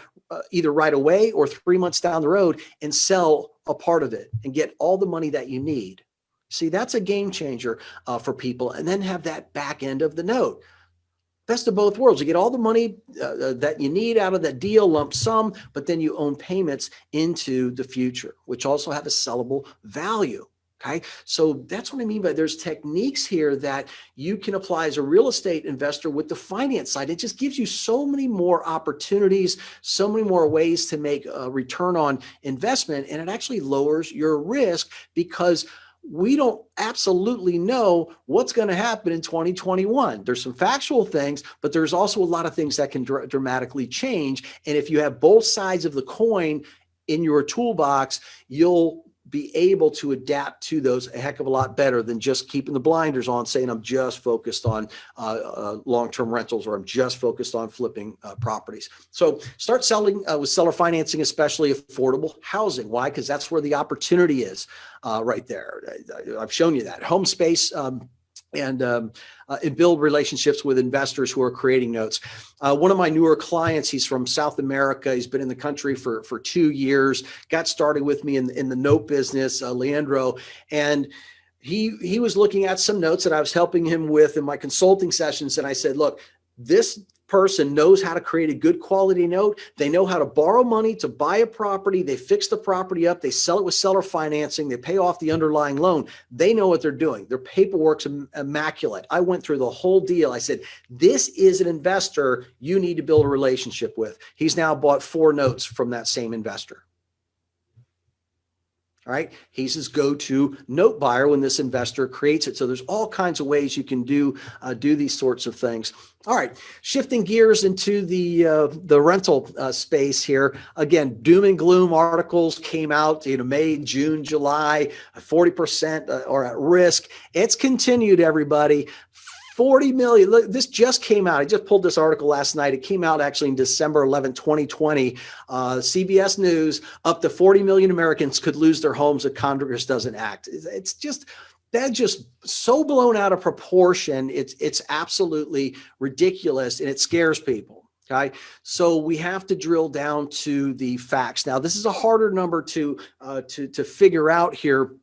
either right away or 3 months down the road and sell a part of it and get all the money that you need? See, that's a game changer for people. And then have that back end of the note. Best of both worlds. You get all the money that you need out of that deal, lump sum, but then you own payments into the future, which also have a sellable value. Okay. So that's what I mean by there's techniques here that you can apply as a real estate investor with the finance side. It just gives you so many more opportunities, so many more ways to make a return on investment. And it actually lowers your risk because we don't absolutely know what's going to happen in 2021. There's some factual things, but there's also a lot of things that can dramatically change. And if you have both sides of the coin in your toolbox, you'll be able to adapt to those a heck of a lot better than just keeping the blinders on, saying I'm just focused on long-term rentals or I'm just focused on flipping properties. So start selling with seller financing, especially affordable housing. Why? Because that's where the opportunity is right there. I've shown you that. Home space and build relationships with investors who are creating notes. One of my newer clients, he's from South America. He's been in the country for 2 years, got started with me in the note business, Leandro. And he was looking at some notes that I was helping him with in my consulting sessions. And I said, look, this person knows how to create a good quality note. They know how to borrow money to buy a property. They fix the property up. They sell it with seller financing. They pay off the underlying loan. They know what they're doing. Their paperwork's immaculate. I went through the whole deal. I said, this is an investor you need to build a relationship with. He's now bought 4 notes from that same investor. All right. He's his go-to note buyer when this investor creates it. So there's all kinds of ways you can do these sorts of things. All right. Shifting gears into the rental space here. Again, doom and gloom articles came out, May, June, July, 40% are at risk. It's continued, everybody. 40 million. Look, this just came out. I just pulled this article last night. It came out actually in December 11, 2020. CBS News, up to 40 million Americans could lose their homes if Congress doesn't act. It's just, that's just so blown out of proportion. It's absolutely ridiculous, and it scares people. Okay, so we have to drill down to the facts. Now, this is a harder number to figure out here.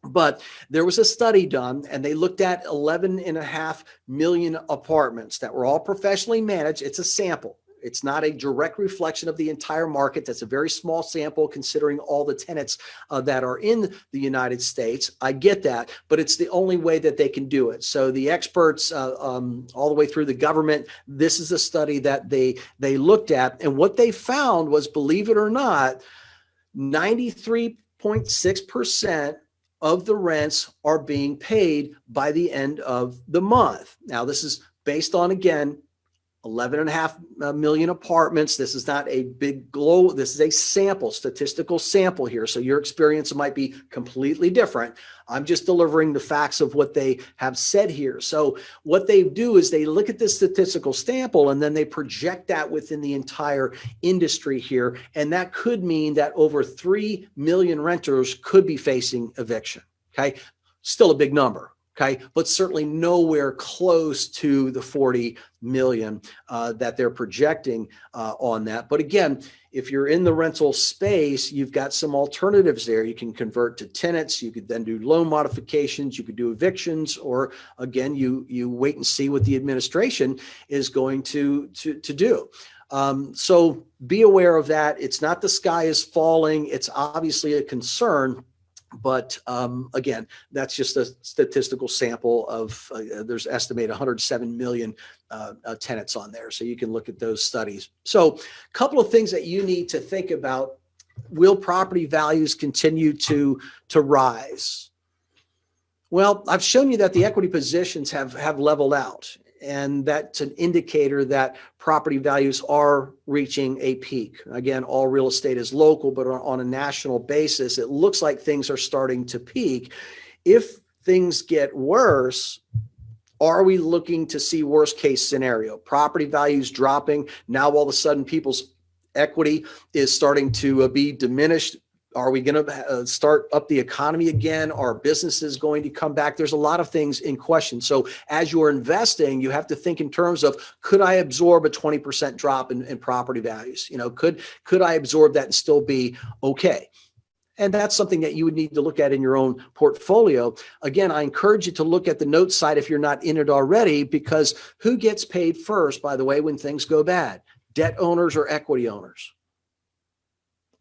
But there was a study done, and they looked at 11.5 million apartments that were all professionally managed. It's a sample. It's not a direct reflection of the entire market. That's a very small sample considering all the tenants that are in the United States. I get that, but it's the only way that they can do it. So the experts all the way through the government, this is a study that they looked at. And what they found was, believe it or not, 93.6% of the rents are being paid by the end of the month. Now, this is based on, again, 11.5 million apartments. This is not a big glow. This is a sample, statistical sample here. So your experience might be completely different. I'm just delivering the facts of what they have said here. So what they do is they look at this statistical sample and then they project that within the entire industry here. And that could mean that over 3 million renters could be facing eviction. Okay. Still a big number. Okay, but certainly nowhere close to the 40 million that they're projecting on that. But again, if you're in the rental space, you've got some alternatives there. You can convert to tenants. You could then do loan modifications. You could do evictions, or again, you wait and see what the administration is going to do. So be aware of that. It's not the sky is falling. It's obviously a concern. But again, that's just a statistical sample of, there's estimated 107 million tenants on there. So you can look at those studies. So a couple of things that you need to think about. Will property values continue to rise? Well, I've shown you that the equity positions have leveled out. And that's an indicator that property values are reaching a peak. Again, all real estate is local, but on a national basis, it looks like things are starting to peak. If things get worse, are we looking to see worst case scenario? Property values dropping. Now, all of a sudden, people's equity is starting to be diminished. Are we going to start up the economy again? Are businesses going to come back? There's a lot of things in question. So as you're investing, you have to think in terms of, could I absorb a 20% drop in property values? Could I absorb that and still be okay? And that's something that you would need to look at in your own portfolio. Again, I encourage you to look at the note side if you're not in it already, because who gets paid first, by the way, when things go bad? Debt owners or equity owners?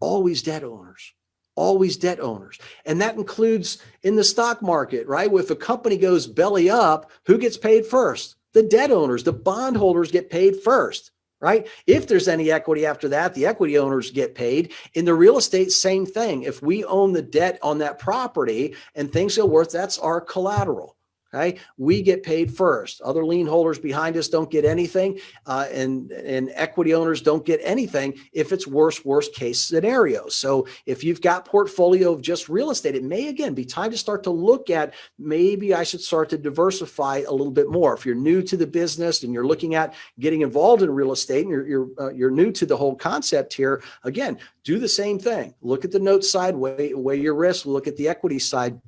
Always debt owners. Always debt owners. And that includes in the stock market, right? If a company goes belly up, who gets paid first? The debt owners, the bondholders get paid first, right? If there's any equity after that, the equity owners get paid. In the real estate, same thing. If we own the debt on that property and things go worse, that's our collateral. Okay, we get paid first. Other lien holders behind us don't get anything, and equity owners don't get anything if it's worst case scenario. So if you've got portfolio of just real estate, it may again be time to start to look at, maybe I should start to diversify a little bit more. If you're new to the business and you're looking at getting involved in real estate and you're new to the whole concept here, again, do the same thing. Look at the note side, weigh your risk. Look at the equity side.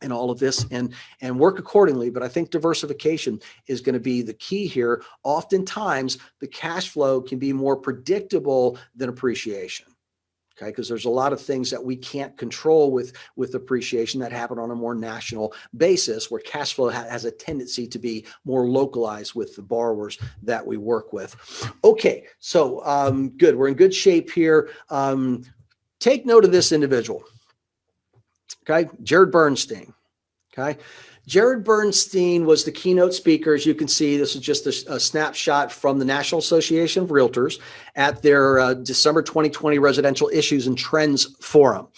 and all of this and work accordingly. But I think diversification is going to be the key here. Oftentimes the cash flow can be more predictable than appreciation. Okay, because there's a lot of things that we can't control with appreciation that happen on a more national basis, where cash flow has a tendency to be more localized with the borrowers that we work with. Okay, so good. We're in good shape here. Take note of this individual. Okay, Jared Bernstein. Okay. Jared Bernstein was the keynote speaker. As you can see, this is just a snapshot from the National Association of Realtors at their December 2020 Residential Issues and Trends Forum.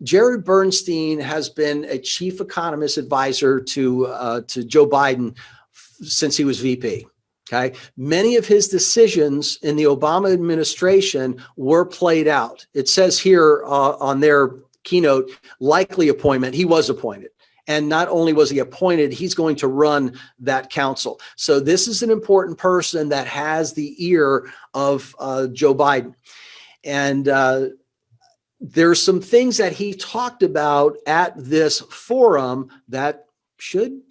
Jared Bernstein has been a chief economist advisor to Joe Biden since he was VP. Okay. Many of his decisions in the Obama administration were played out. It says here on their keynote, likely appointment, he was appointed. And not only was he appointed, he's going to run that council. So this is an important person that has the ear of Joe Biden. And there's some things that he talked about at this forum that should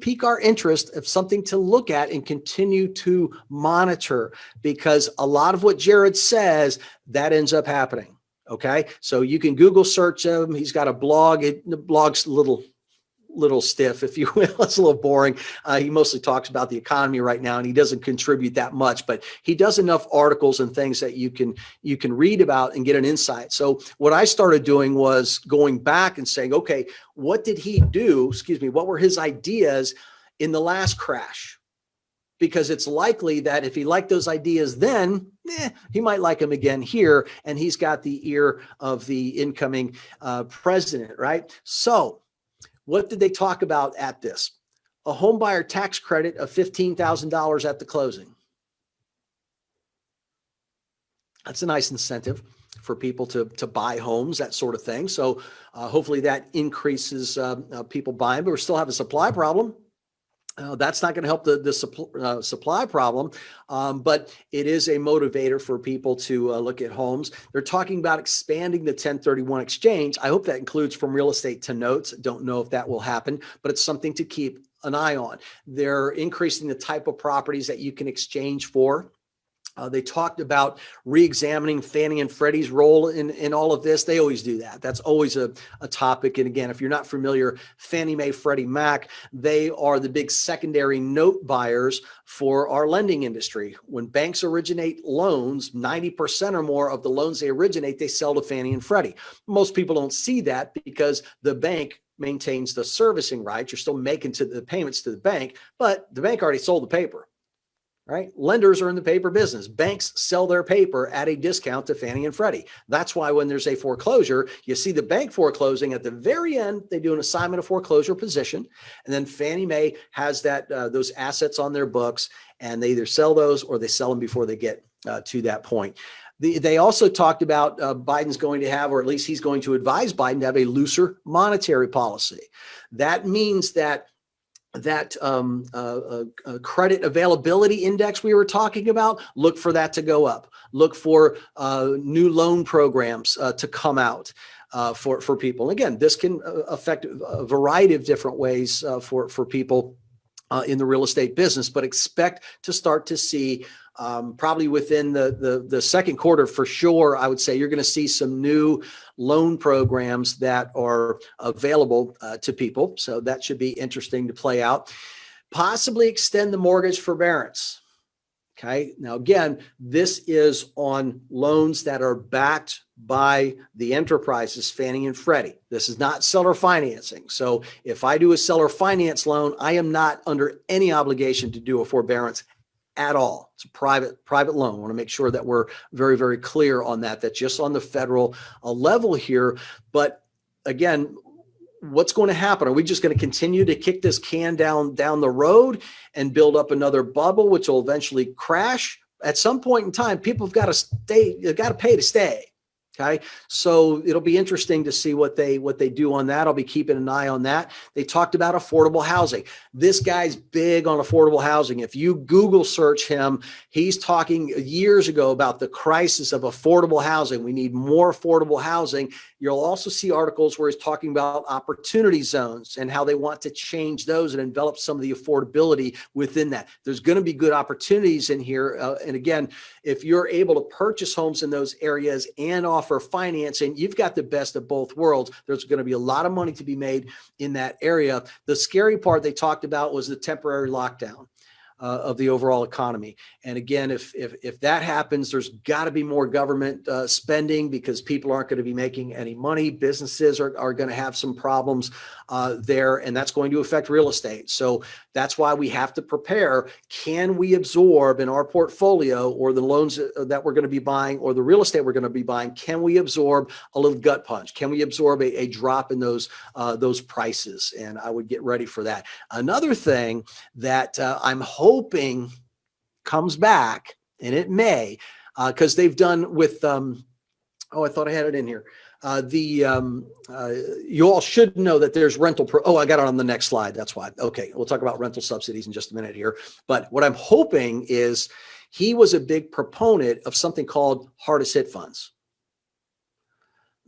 pique our interest, of something to look at and continue to monitor, because a lot of what Jared says, that ends up happening. Okay, so you can Google search him. He's got a blog. The blog's a little stiff, if you will. It's a little boring. He mostly talks about the economy right now, and he doesn't contribute that much, but he does enough articles and things that you can read about and get an insight. So what I started doing was going back and saying, okay, what did he do? Excuse me. What were his ideas in the last crash? Because it's likely that if he liked those ideas then, he might like them again here. And he's got the ear of the incoming president, right? So what did they talk about at this? A home buyer tax credit of $15,000 at the closing. That's a nice incentive for people to buy homes, that sort of thing. So hopefully that increases people buying, but we still have a supply problem. That's not going to help the supply problem, but it is a motivator for people to look at homes. They're talking about expanding the 1031 exchange. I hope that includes from real estate to notes. Don't know if that will happen, but it's something to keep an eye on. They're increasing the type of properties that you can exchange for. They talked about re-examining Fannie and Freddie's role in all of this. They always do that. That's always a topic. And again, if you're not familiar, Fannie Mae, Freddie Mac, they are the big secondary note buyers for our lending industry. When banks originate loans, 90% or more of the loans they originate, they sell to Fannie and Freddie. Most people don't see that because the bank maintains the servicing rights. You're still making the payments to the bank, but the bank already sold the paper. Right? Lenders are in the paper business. Banks sell their paper at a discount to Fannie and Freddie. That's why when there's a foreclosure, you see the bank foreclosing at the very end. They do an assignment of foreclosure position, and then Fannie Mae has those assets on their books, and they either sell those or they sell them before they get to that point. They also talked about Biden's going to have, or at least he's going to advise Biden to have a looser monetary policy. That means that credit availability index we were talking about, look for that to go up. Look for new loan programs to come out for people. And again, this can affect a variety of different ways for people in the real estate business, but expect to start to see probably within the second quarter for sure. I would say you're going to see some new loan programs that are available to people. So that should be interesting to play out. Possibly extend the mortgage forbearance. Okay. Now, again, this is on loans that are backed by the enterprises, Fannie and Freddie. This is not seller financing. So if I do a seller finance loan, I am not under any obligation to do a forbearance at all. It's a private loan. I want to make sure that we're very, very clear on that. That's just on the federal level here. But again, what's going to happen? Are we just going to continue to kick this can down the road and build up another bubble, which will eventually crash? At some point in time, people have got to stay. They've got to pay to stay. Okay, so it'll be interesting to see what they do on that. I'll be keeping an eye on that. They talked about affordable housing. This guy's big on affordable housing. If you Google search him, he's talking years ago about the crisis of affordable housing. We need more affordable housing. You'll also see articles where he's talking about opportunity zones and how they want to change those and envelop some of the affordability within that. There's going to be good opportunities in here. And again, if you're able to purchase homes in those areas and offer financing, you've got the best of both worlds. There's going to be a lot of money to be made in that area. The scary part they talked about was the temporary lockdown of the overall economy. And again, if that happens, there's got to be more government spending, because people aren't going to be making any money. Businesses are going to have some problems there, and that's going to affect real estate. So that's why we have to prepare. Can we absorb in our portfolio, or the loans that we're going to be buying, or the real estate we're going to be buying, can we absorb a little gut punch? Can we absorb a drop in those prices? And I would get ready for that. Another thing that I'm hoping comes back, and it may, because they've done with, oh, I thought I had it in here. You all should know that there's I got it on the next slide. That's why. Okay. We'll talk about rental subsidies in just a minute here. But what I'm hoping is, he was a big proponent of something called hardest hit funds.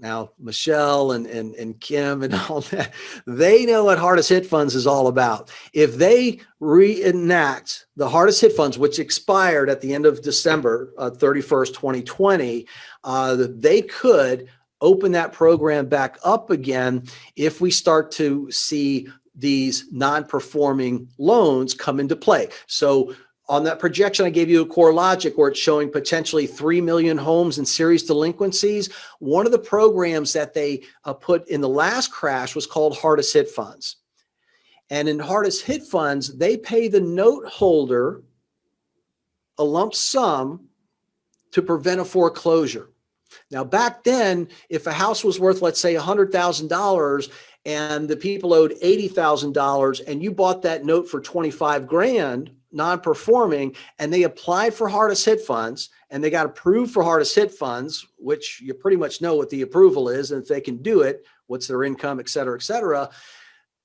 Now, Michelle and Kim and all that, they know what hardest hit funds is all about. If they reenact the hardest hit funds, which expired at the end of December 31st, 2020, they could open that program back up again if we start to see these non-performing loans come into play. So on that projection, I gave you a core logic where it's showing potentially 3 million homes in serious delinquencies. One of the programs that they put in the last crash was called hardest hit funds. And in hardest hit funds, they pay the note holder a lump sum to prevent a foreclosure. Now, back then, if a house was worth, let's say, $100,000 and the people owed $80,000, and you bought that note for 25 grand, non-performing, and they applied for hardest hit funds and they got approved for hardest hit funds, which you pretty much know what the approval is, and if they can do it, what's their income, et cetera, et cetera.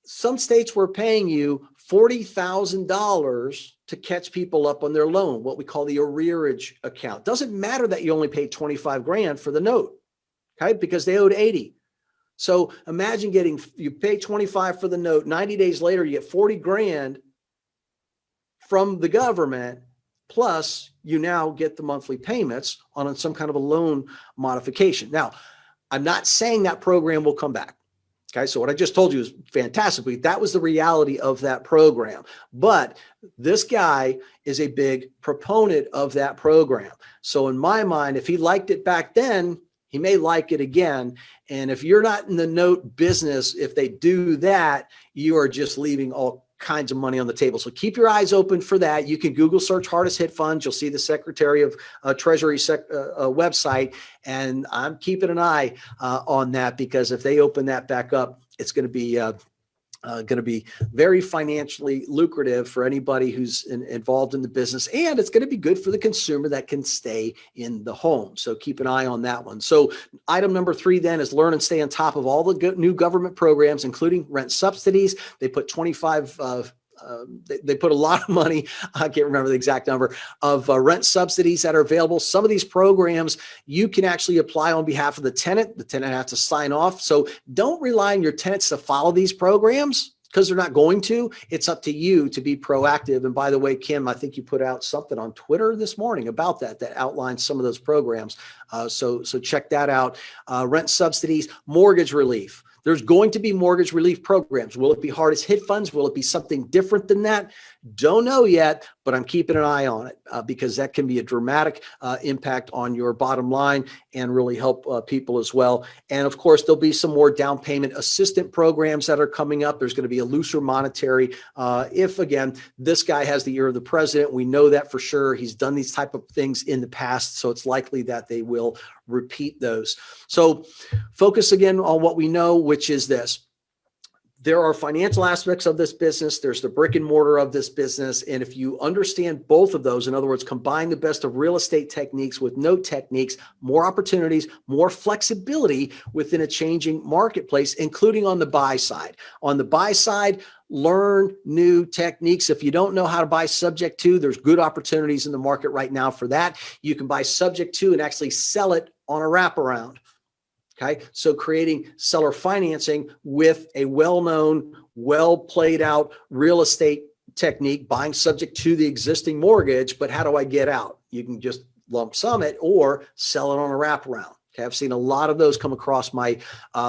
Some states were paying you $40,000 to catch people up on their loan, what we call the arrearage account. Doesn't matter that you only paid 25 grand for the note, okay, because they owed 80. So imagine you pay 25 for the note, 90 days later, you get 40 grand from the government, plus you now get the monthly payments on some kind of a loan modification. Now, I'm not saying that program will come back. Okay, so what I just told you is fantastic. That was the reality of that program. But this guy is a big proponent of that program. So in my mind, if he liked it back then, he may like it again. And if you're not in the note business, if they do that, you are just leaving all kinds of money on the table. So keep your eyes open for that. You can Google search hardest hit funds. You'll see the Secretary of Treasury website. And I'm keeping an eye on that, because if they open that back up, it's going to be very financially lucrative for anybody who's involved in the business. And it's going to be good for the consumer that can stay in the home. So keep an eye on that one. So item number 3 then is learn and stay on top of all the new government programs, including rent subsidies. They put they put a lot of money, I can't remember the exact number, of rent subsidies that are available. Some of these programs you can actually apply on behalf of the tenant. The tenant has to sign off. So don't rely on your tenants to follow these programs, because they're not going to. It's up to you to be proactive. And by the way, Kim, I think you put out something on Twitter this morning about that outlines some of those programs. So check that out. Rent subsidies, mortgage relief. There's going to be mortgage relief programs. Will it be hardest hit funds? Will it be something different than that? Don't know yet, but I'm keeping an eye on it because that can be a dramatic impact on your bottom line and really help people as well. And of course, there'll be some more down payment assistant programs that are coming up. There's going to be a looser monetary. If, again, this guy has the ear of the president, we know that for sure. He's done these type of things in the past, so it's likely that they will repeat those. So focus again on what we know, which is this. there are financial aspects of this business. There's the brick and mortar of this business. And if you understand both of those, in other words, combine the best of real estate techniques with note techniques, more opportunities, more flexibility within a changing marketplace, including on the buy side. On the buy side, learn new techniques. If you don't know how to buy subject to, there's good opportunities in the market right now for that. You can buy subject to and actually sell it on a wraparound. Okay, so creating seller financing with a well-known, well played out real estate technique, buying subject to the existing mortgage, but how do I get out? You can just lump sum it or sell it on a wraparound. Okay, I've seen a lot of those come across my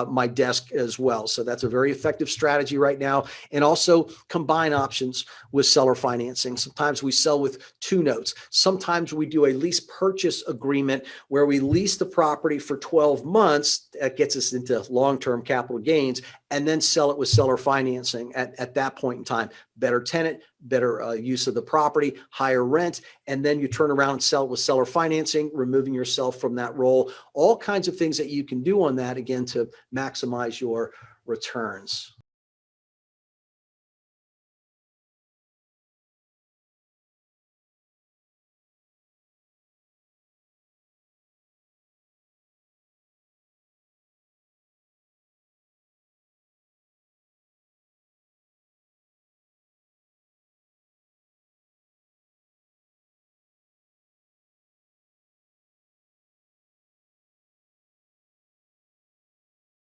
my desk as well. So that's a very effective strategy right now. And also combine options with seller financing. Sometimes we sell with two notes. Sometimes we do a lease purchase agreement where we lease the property for 12 months. That gets us into long-term capital gains, and then sell it with seller financing at that point in time. Better tenant, better use of the property, higher rent, and then you turn around and sell it with seller financing, removing yourself from that role. All kinds of things that you can do on that, again, to maximize your returns.